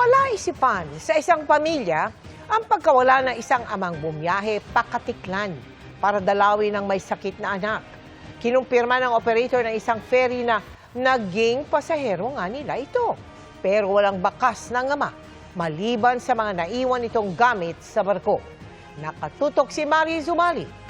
Palaisipan sa isang pamilya ang pagkawala ng isang amang bumiyahe pakatiklan para dalawin ng may sakit na anak. Kinumpirma ng operator ng isang ferry na naging pasahero nga nila ito. Pero walang bakas ng ama maliban sa mga naiwan itong gamit sa barko. Nakatutok si Mari Zumali.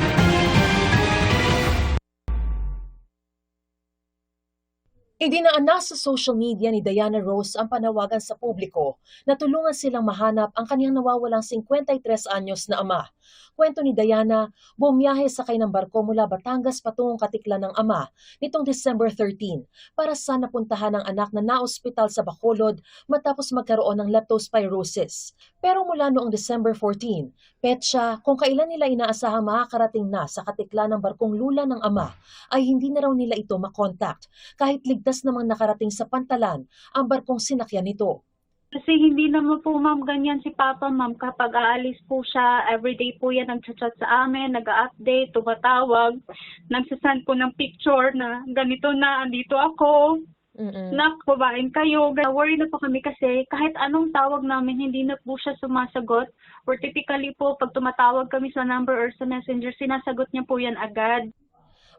Idinaana sa social media ni Diana Rose ang panawagan sa publiko na tulungan silang mahanap ang kanyang nawawalang 53 anyos na ama. Kwento ni Diana, bumiyahe sakay ng barko mula Batangas patungong Katiklan ng ama nitong December 13 para sana puntahan ang anak na naospital sa Bacolod matapos magkaroon ng leptospirosis. Pero mula noong December 14, petsa kung kailan nila inaasahang makakarating na sa Katiklan ng barkong lula ng ama ay hindi na raw nila ito makontakt kahit ligtas namang nakarating sa pantalan ang barkong sinakyan nito. Kasi hindi naman po ma'am ganyan si Papa ma'am kapag aalis po siya, everyday po yan nag-chat sa amin, nag-update, tumatawag, nagsasend po ng picture na ganito na, andito ako, nak, kumain kayo. Worry na po kami kasi kahit anong tawag namin hindi na po siya sumasagot or typically po pag tumatawag kami sa number or sa messenger, sinasagot niya po yan agad.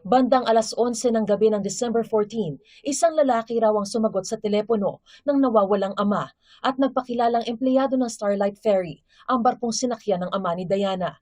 Bandang alas 11 ng gabi ng December 14, isang lalaki raw ang sumagot sa telepono ng nawawalang ama at nagpakilalang empleyado ng Starlight Ferry, ang barkong sinakyan ng ama ni Diana.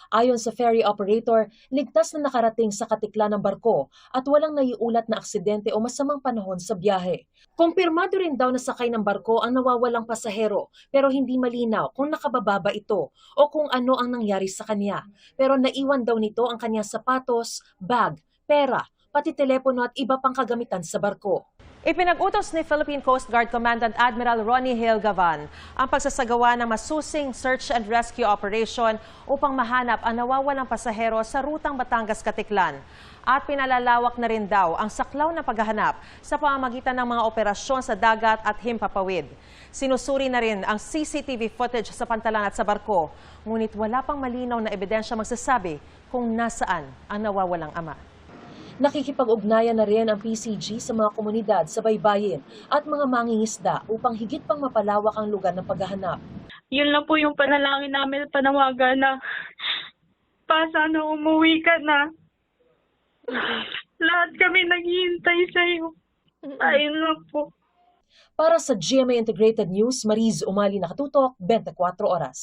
Ayon sa ferry operator, ligtas na nakarating sa Katiklan ng barko at walang naiulat na aksidente o masamang panahon sa biyahe. Kumpirmado rin daw na sakay ng barko ang nawawalang pasahero pero hindi malinaw kung nakababa ba ito o kung ano ang nangyari sa kanya. Pero naiwan daw nito ang kanyang sapatos, bag, pera, pati telepono at iba pang kagamitan sa barko. Ipinag-utos ni Philippine Coast Guard Commandant Admiral Ronnie Hale Gavan ang pagsasagawa ng masusing search and rescue operation upang mahanap ang nawawalang pasahero sa rutang Batangas-Katiklan. At pinalalawak na rin daw ang saklaw na paghahanap sa pamamagitan ng mga operasyon sa dagat at himpapawid. Sinusuri na rin ang CCTV footage sa pantalan at sa barko, ngunit wala pang malinaw na ebidensya magsasabi kung nasaan ang nawawalang ama. Nakikipag-ugnayan na rin ang PCG sa mga komunidad sa baybayin at mga mangingisda upang higit pang mapalawak ang lugar ng paghahanap. Yun lang po yung panalangin namin, panawagan na sana umuwi ka na. Lahat kami naghihintay sa'yo. Ayun lang po. Para sa GMA Integrated News, Mariz Umali, nakatutok, 24 oras.